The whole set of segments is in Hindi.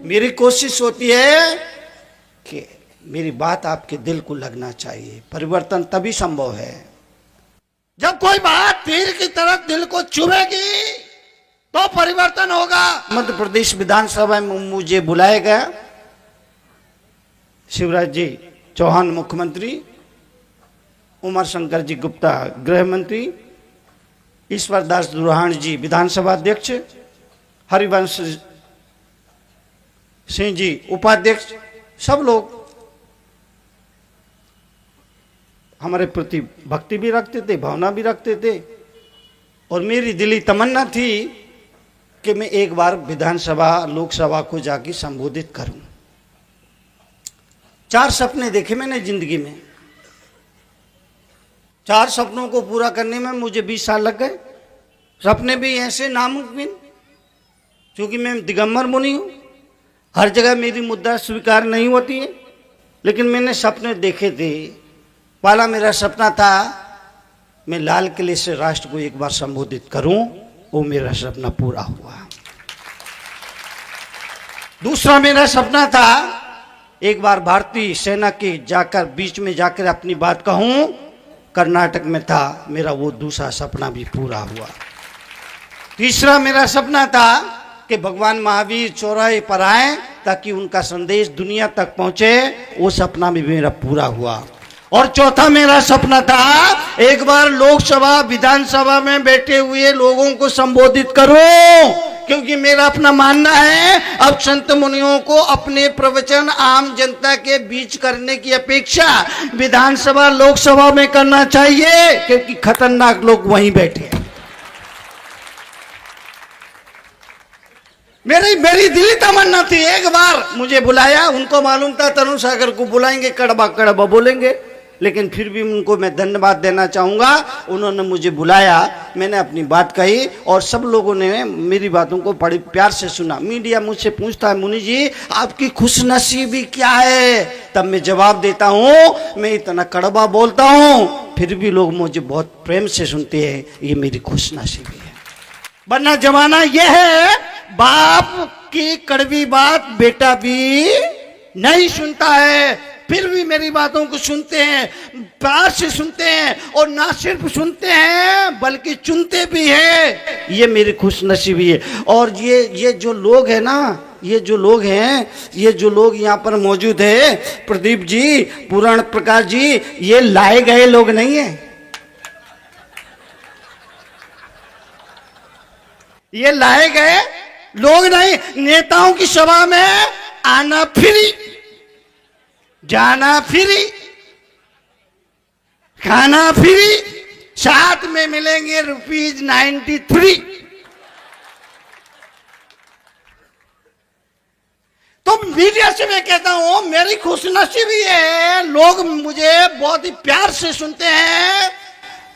मेरी कोशिश होती है कि मेरी बात आपके दिल को लगना चाहिए। परिवर्तन तभी संभव है जब कोई बात तीर की तरह दिल को चुभेगी तो परिवर्तन होगा। मध्य प्रदेश विधानसभा में मुझे बुलाया गया। शिवराज जी चौहान मुख्यमंत्री, उमर शंकर जी गुप्ता गृह मंत्री, ईश्वर दास दुहान जी विधानसभा अध्यक्ष, हरिवंश सिंह जी उपाध्यक्ष, सब लोग हमारे प्रति भक्ति भी रखते थे, भावना भी रखते थे। और मेरी दिली तमन्ना थी कि मैं एक बार विधानसभा लोकसभा को जाके संबोधित करूं। 4 सपने देखे मैंने जिंदगी में। 4 सपनों को पूरा करने में मुझे 20 साल लग गए। सपने भी ऐसे नामुमकिन, क्योंकि मैं दिगंबर मुनि हूं, हर जगह मेरी मुद्दा स्वीकार नहीं होती है। लेकिन मैंने सपने देखे थे। पहला मेरा सपना था मैं लाल किले से राष्ट्र को एक बार संबोधित करूं, वो मेरा सपना पूरा हुआ। दूसरा मेरा सपना था एक बार भारतीय सेना के जाकर बीच में जाकर अपनी बात कहूं, कर्नाटक में था, मेरा वो दूसरा सपना भी पूरा हुआ। तीसरा मेरा सपना था कि भगवान महावीर चौराहे पर आए ताकि उनका संदेश दुनिया तक पहुंचे, वो सपना भी मेरा पूरा हुआ। और चौथा मेरा सपना था एक बार लोकसभा विधानसभा में बैठे हुए लोगों को संबोधित करूं, क्योंकि मेरा अपना मानना है अब संत मुनियों को अपने प्रवचन आम जनता के बीच करने की अपेक्षा विधानसभा लोकसभा में करना चाहिए, क्योंकि खतरनाक लोग वहीं बैठे हैं। मेरी दिली तमन्ना थी एक बार मुझे बुलाया। उनको मालूम था तरुण सागर को बुलाएंगे, कड़वा कड़वा बोलेंगे, लेकिन फिर भी उनको मैं धन्यवाद देना चाहूंगा। उन्होंने मुझे बुलाया, मैंने अपनी बात कही और सब लोगों ने मेरी बातों को बड़े प्यार से सुना। मीडिया मुझसे पूछता है मुनि जी आपकी खुशनसीबी क्या है, तब मैं जवाब देता हूं मैं इतना कड़वा बोलता हूं फिर भी लोग मुझे बहुत प्रेम से सुनते हैं, ये मेरी खुशनसीबी है। वरना जमाना यह है बाप की कड़वी बात बेटा भी नहीं सुनता है, फिर भी मेरी बातों को सुनते हैं, प्यार से सुनते हैं और ना सिर्फ सुनते हैं बल्कि चुनते भी हैं। ये मेरी खुशनसीबी है। और ये जो लोग हैं ना, ये जो लोग हैं, ये जो लोग यहाँ पर मौजूद है, प्रदीप जी, पुराण प्रकाश जी, ये लाए गए लोग नहीं है। ये लाए गए लोग नहीं। नेताओं की सभा में आना फ्री, जाना फ्री, खाना फ्री, साथ में मिलेंगे ₹93। तो मीडिया से मैं कहता हूं मेरी खुशनसीबी है, लोग मुझे बहुत ही प्यार से सुनते हैं।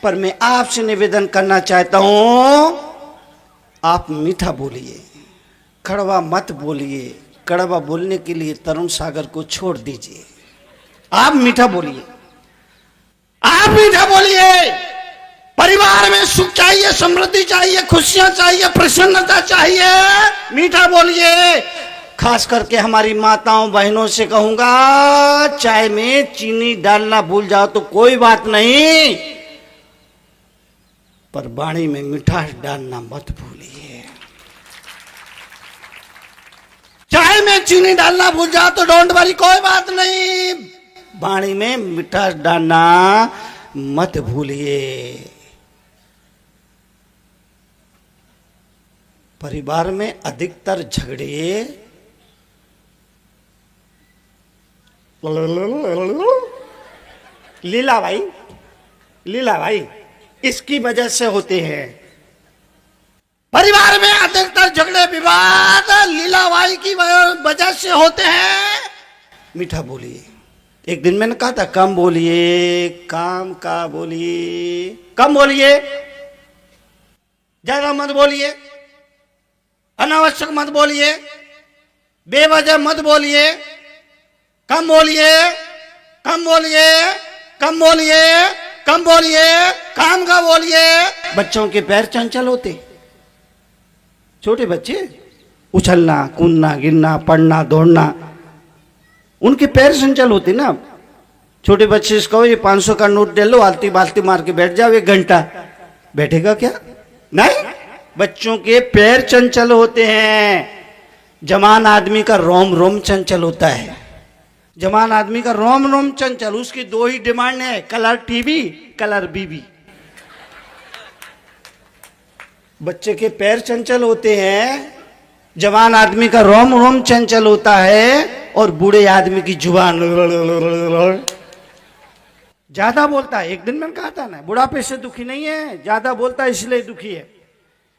पर मैं आपसे निवेदन करना चाहता हूं आप मीठा बोलिए, कड़वा मत बोलिए। कड़वा बोलने के लिए तरुण सागर को छोड़ दीजिए, आप मीठा बोलिए, आप मीठा बोलिए। परिवार में सुख चाहिए, समृद्धि चाहिए, खुशियां चाहिए, प्रसन्नता चाहिए, मीठा बोलिए। खास करके हमारी माताओं बहनों से कहूंगा चाय में चीनी डालना भूल जाओ तो कोई बात नहीं, पर वाणी में मिठास डालना मत भूलिए। चाय में चीनी डालना भूल जाओ तो डोंट वरी, कोई बात नहीं, वाणी में मिठास डालना मत भूलिए। परिवार में अधिकतर झगड़े लीला भाई इसकी वजह से होते हैं। परिवार में अधिकतर झगड़े विवाद लीलाबाई की वजह से होते हैं। मीठा बोलिए। एक दिन मैंने कहा था कम बोलिए, काम का बोलिए, कम बोलिए, ज्यादा मत बोलिए, अनावश्यक मत बोलिए, बेवजह मत बोलिए, कम बोलिए, कम बोलिए, कम बोलिए, कम बोलिए, काम का बोलिए। बच्चों के पैर चंचल होते, छोटे बच्चे उछलना, कूदना, गिरना, पढ़ना, दौड़ना, उनके पैर चंचल होते ना। छोटे बच्चे से कहो ये 500 का नोट दे लो, आलती बालती मार के बैठ जाओ 1 घंटा, बैठेगा क्या? नहीं, बच्चों के पैर चंचल होते हैं। जवान आदमी का रोम रोम चंचल होता है। जवान आदमी का रोम रोम चंचल, उसकी 2 ही डिमांड है, कलर टीवी, कलर बीबी। बच्चे के पैर चंचल होते हैं, जवान आदमी का रोम रोम चंचल होता है, और बूढ़े आदमी की जुबान ज्यादा बोलता है। एक दिन मैंने कहा था ना, बुढ़ापे से दुखी नहीं है, ज्यादा बोलता है इसलिए दुखी है।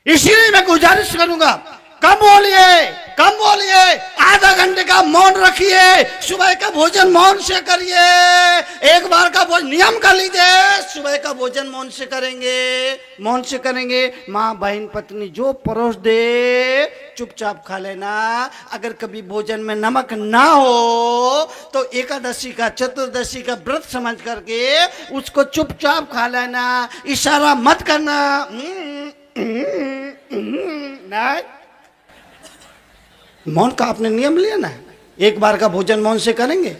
इसलिए मैं गुजारिश करूंगा, कम बोलिए, कम बोलिए, आधा घंटे का मौन रखिए, सुबह का भोजन मौन से करिए, एक बार का भोजन नियम कर लीजिए, सुबह का भोजन मौन से करेंगे, मौन से करेंगे। माँ बहन पत्नी जो परोस दे चुपचाप खा लेना। अगर कभी भोजन में नमक ना हो तो एकादशी का, चतुर्दशी का व्रत समझ करके उसको चुपचाप खा लेना, इशारा मत करना। नहीं, मौन का आपने नियम लिया ना, एक बार का भोजन मौन से करेंगे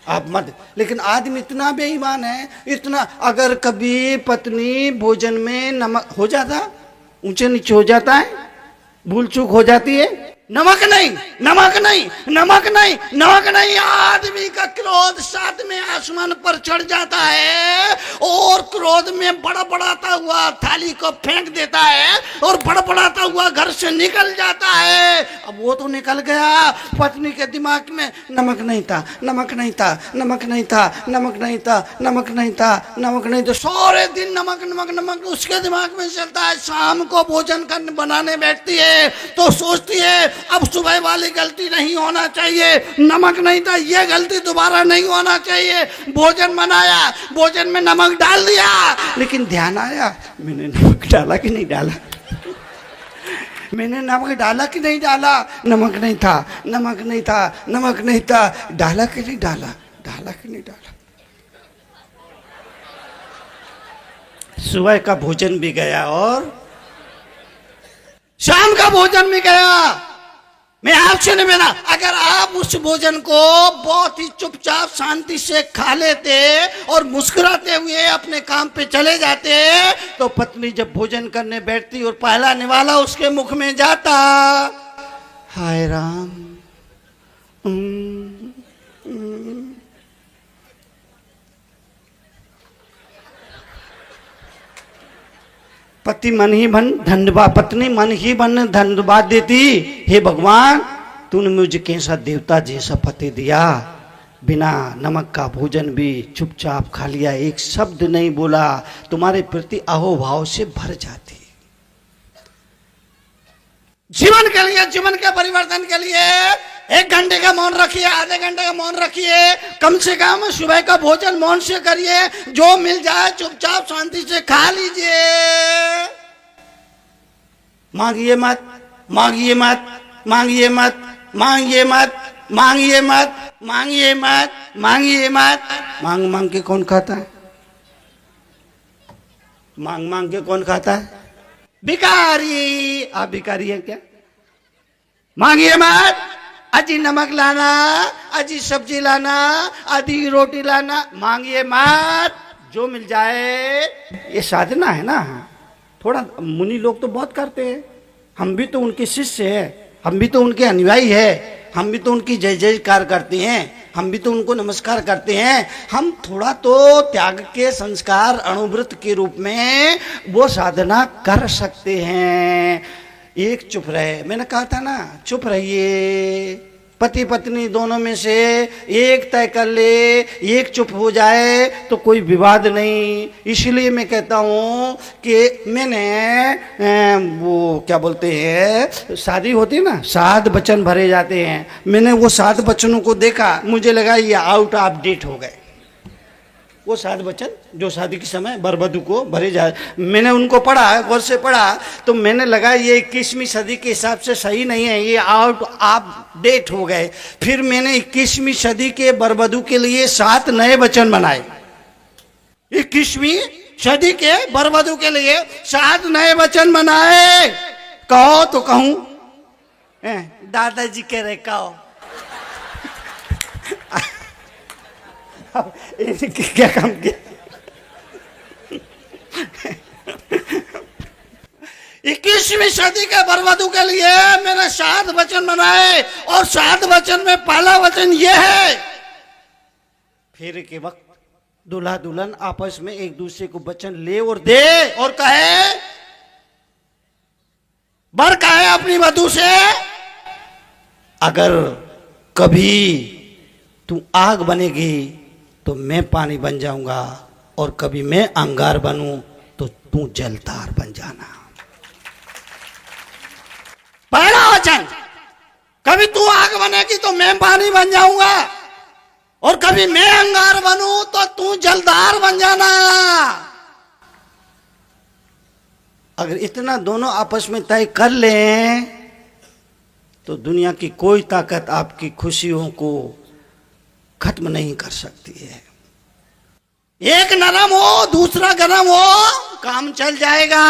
आप मत। लेकिन आदमी इतना बेईमान है, इतना, अगर कभी पत्नी भोजन में नमक हो जाता, ऊंचे नीचे हो जाता है, भूल चूक हो जाती है, नमक नहीं, नमक नहीं, नमक नहीं, नमक नहीं, आदमी का क्रोध 7वें आसमान पर चढ़ जाता है और क्रोध में बड़बड़ाता हुआ थाली को फेंक देता है और बड़बड़ाता हुआ घर से निकल जाता है। अब वो तो निकल गया, पत्नी के दिमाग में नमक नहीं था, नमक नहीं था, नमक नहीं था, नमक नहीं था, नमक नहीं था, नमक नहीं था, सारे दिन नमक नमक नमक उसके दिमाग में चलता है। शाम को भोजन करने बनाने बैठती है तो सोचती है अब सुबह वाली गलती नहीं होना चाहिए, नमक नहीं था, ये गलती दोबारा नहीं होना चाहिए। भोजन बनाया, भोजन में नमक डाल दिया, लेकिन ध्यान आया मैंने नमक डाला कि नहीं डाला, मैंने नमक डाला कि नहीं डाला, नमक नहीं था, नमक नहीं था, नमक नहीं था, डाला कि नहीं डाला, डाला कि नहीं डाला। सुबह का भोजन भी गया और शाम का भोजन भी गया। मैं आपसे निवेदन, अगर आप उस भोजन को बहुत ही चुपचाप शांति से खा लेते और मुस्कुराते हुए अपने काम पे चले जाते तो पत्नी जब भोजन करने बैठती और पहला निवाला उसके मुख में जाता, हाय राम, पति मन ही मन धन्यवाद, पत्नी मन ही मन धन्यवाद देती, हे भगवान तूने मुझे कैसा देवता जैसा पति दिया, बिना नमक का भोजन भी चुपचाप खा लिया, एक शब्द नहीं बोला, तुम्हारे प्रति अहोभाव से भर जाती। जीवन के लिए, जीवन के परिवर्तन के लिए 1 घंटे का मौन रखिए, आधे घंटे का मौन रखिए, कम से कम सुबह का भोजन मौन से करिए, जो मिल जाए चुपचाप शांति से खा लीजिए। मांगिए मत, मांगिए मत, मांगिए मत, मांगिए मत, मांगिए मत, मांगिए मत, मांगिए मत। मांग मांग के कौन खाता है? मांग मांग के कौन खाता है? भिखारी। आप भिखारी है क्या? मांगिए मत, अजी नमक लाना, अजी सब्जी लाना, आधी रोटी लाना, मांगिए मत, जो मिल जाए। ये साधना है ना, थोड़ा मुनि लोग तो बहुत करते हैं, हम भी तो उनके शिष्य हैं, हम भी तो उनके अनुयायी हैं, हम भी तो उनकी जय जयकार करते हैं, हम भी तो उनको नमस्कार करते हैं। हम थोड़ा तो त्याग के संस्कार अणुव्रत के रूप में वो साधना कर सकते हैं। एक चुप रहे, मैंने कहा था ना, चुप रहिए, पति पत्नी दोनों में से एक तय कर ले, एक चुप हो जाए तो कोई विवाद नहीं। इसलिए मैं कहता हूँ कि मैंने वो क्या बोलते हैं, शादी होती है ना, 7 वचन भरे जाते हैं, मैंने वो 7 वचनों को देखा, मुझे लगा ये आउट ऑफ डेट हो गए। वो 7 वचन जो शादी के समय बरबधू को भरे जाए, मैंने उनको पढ़ा, गौर से पढ़ा, तो मैंने लगा ये 21वीं सदी के हिसाब से सही नहीं है, ये आउट ऑफ डेट हो गए। फिर मैंने 21वीं सदी के बरबधू के लिए 7 नए वचन बनाए। 21वीं सदी के बरबधू के लिए 7 नए वचन बनाए। कहो तो कहूं, दादाजी के रेखाओ। अब इनके क्या काम किया? 21वीं सदी के बरवधु के लिए मैंने 7 वचन बनाए और 7 वचन में पहला वचन यह है, फेरे के वक्त दूल्हा दुल्हन आपस में एक दूसरे को वचन ले और दे और कहे, बर कहे अपनी वधू से, अगर कभी तू आग बनेगी तो मैं पानी बन जाऊंगा और कभी मैं अंगार बनूं तो तू जलतार बन जाना। पहला वचन, कभी तू आग बनेगी तो मैं पानी बन जाऊंगा और कभी मैं अंगार बनूं तो तू जलदार बन जाना। अगर इतना दोनों आपस में तय कर लें तो दुनिया की कोई ताकत आपकी खुशियों को खत्म नहीं कर सकती है। एक नरम हो दूसरा गरम हो, काम चल जाएगा।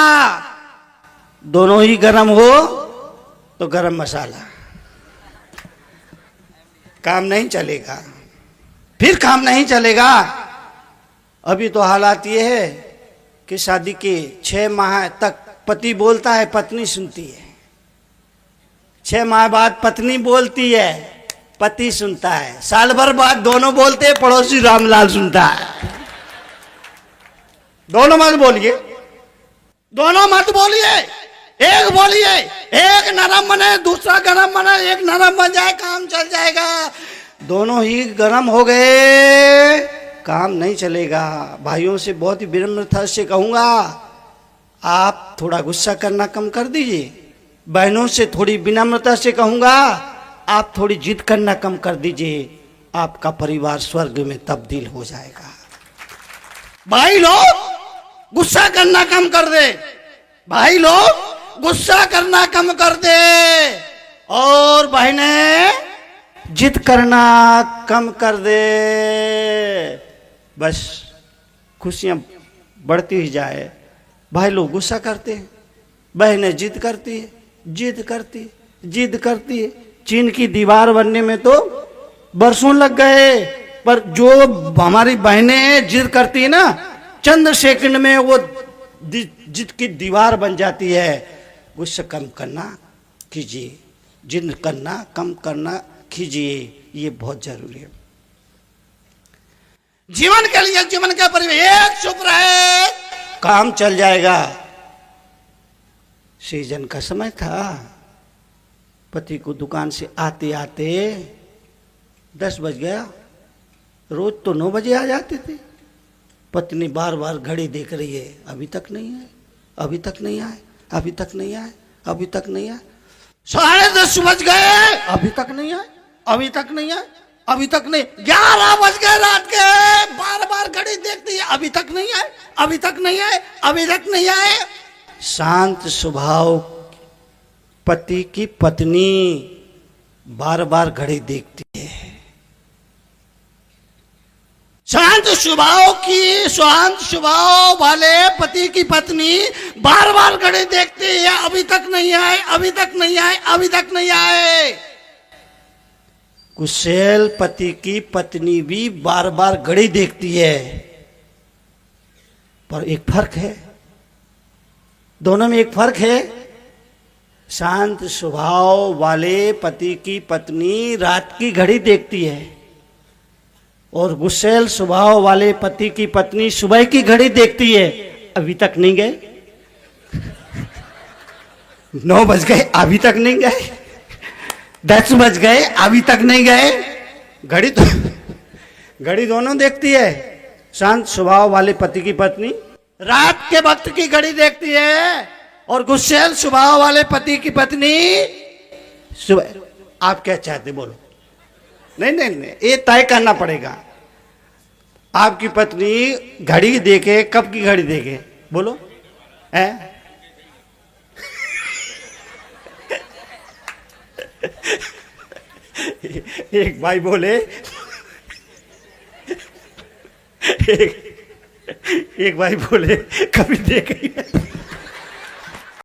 दोनों ही गरम हो तो गरम मसाला, काम नहीं चलेगा, फिर काम नहीं चलेगा। अभी तो हालात ये है कि शादी के 6 माह तक पति बोलता है, पत्नी सुनती है। 6 माह बाद पत्नी बोलती है, पति सुनता है। साल भर बाद दोनों बोलते हैं, पड़ोसी रामलाल सुनता है। दोनों मत बोलिए, दोनों मत बोलिए, एक बोलिए। एक नरम बने दूसरा गरम बने, एक नरम बन जाए काम चल जाएगा। दोनों ही गरम हो गए काम नहीं चलेगा। भाइयों से बहुत ही विनम्रता से कहूंगा, आप थोड़ा गुस्सा करना कम कर दीजिए। बहनों से थोड़ी विनम्रता से कहूंगा, आप थोड़ी जिद करना कम कर दीजिए। आपका परिवार स्वर्ग में तब्दील हो जाएगा। भाई लोग गुस्सा करना कम कर दे, भाई लोग गुस्सा करना कम कर दे, और बहनें जिद करना कम कर दे। बस खुशियां बढ़ती ही जाए। भाई लोग गुस्सा करते हैं, बहनें जिद करती है, जिद करती जिद करती है। चीन की दीवार बनने में तो बरसों लग गए, पर जो हमारी बहनें जिद करती है ना, चंद सेकंड में वो जिद की दीवार बन जाती है। गुस्सा कम करना कीजिए, जिद करना कम करना कीजिए, ये बहुत जरूरी है जीवन के लिए। जीवन का परिवेश चुप रहे, काम चल जाएगा। सीजन का समय था, पति को दुकान से आते आते 10 बज गया। रोज तो 9 बजे आ जाते थे। पत्नी बार बार घड़ी देख रही है, अभी तक नहीं आए, अभी तक नहीं आए, अभी तक नहीं आए, अभी तक नहीं आए। 10:30 बज गए, अभी तक नहीं आए, अभी तक नहीं आए, अभी तक नहीं। 11 बज गए रात के, बार बार घड़ी देखती है, अभी तक नहीं आए, अभी तक नहीं आए, अभी तक नहीं आए। शांत स्वभाव पति की पत्नी बार बार घड़ी देखती है। शांत स्वभाव वाले पति की पत्नी बार बार घड़ी देखती है, अभी तक नहीं आए, अभी तक नहीं आए, अभी तक नहीं आए। कुशल पति की पत्नी भी बार बार घड़ी देखती है, पर एक फर्क है, दोनों में एक फर्क है। शांत स्वभाव वाले पति की पत्नी रात की घड़ी देखती है और गुस्सैल स्वभाव वाले पति की पत्नी सुबह की घड़ी देखती है। अभी तक नहीं गए, 9 बज गए, अभी तक नहीं गए, 10 बज गए, अभी तक नहीं गए। घड़ी दोनों देखती है। शांत स्वभाव वाले पति की पत्नी रात के वक्त की घड़ी देखती है और गुस्सैल स्वभाव वाले पति की पत्नी सुबह। आप क्या चाहते बोलो? नहीं नहीं नहीं, ये तय करना पड़ेगा। आपकी पत्नी घड़ी देखे, कब की घड़ी देखे बोलो? है एक भाई बोले, एक भाई बोले कभी देखे